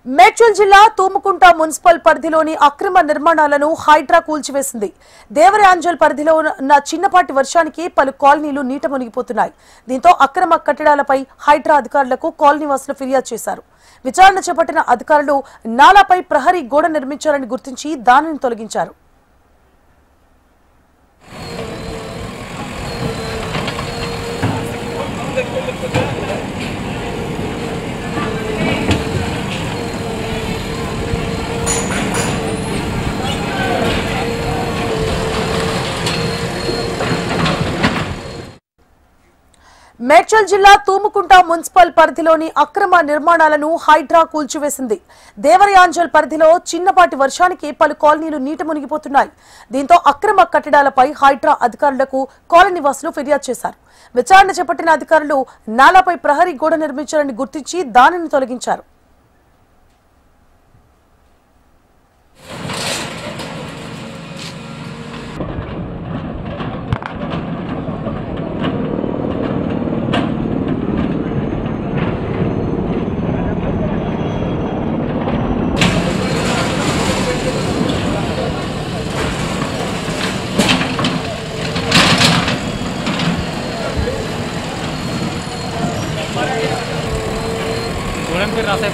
మేడ్చల్ జిల్లా తూముకుంట మున్సిపల్ పరిధిలోని అక్రమ నిర్మాణాలను హైడ్రా కూల్చివేసింది. దేవరయాంజల్ పరిధిలో ఉన్న చిన్నపాటి వర్షానికి పలు కాలనీలు నీట మునిగిపోతున్నాయి. దీంతో అక్రమ కట్టడాలపై హైడ్రా అధికారులకు కాలనీవాసులు ఫిర్యాదు చేశారు. విచారణ చేపట్టిన అధికారులు నాలాపై ప్రహరీ గోడ నిర్మించారని గుర్తించి దానిని తొలగించారు. మేడ్చల్ జిల్లా తూముకుంట మున్సిపల్ పరిధిలోని అక్రమ నిర్మాణాలను హైడ్రా కూల్చివేసింది. దేవరయాంజల్ పరిధిలో చిన్నపాటి వర్షానికి పలు కాలనీలు నీట మునిగిపోతున్నాయి. దీంతో అక్రమ కట్టడాలపై హైడ్రా అధికారులకు కాలనీవాసులు ఫిర్యాదు చేశారు. విచారణ చేపట్టిన అధికారులు నాలాపై ప్రహరీ గోడ నిర్మించారని గుర్తించి దానిని తొలగించారు. फिर रास्ते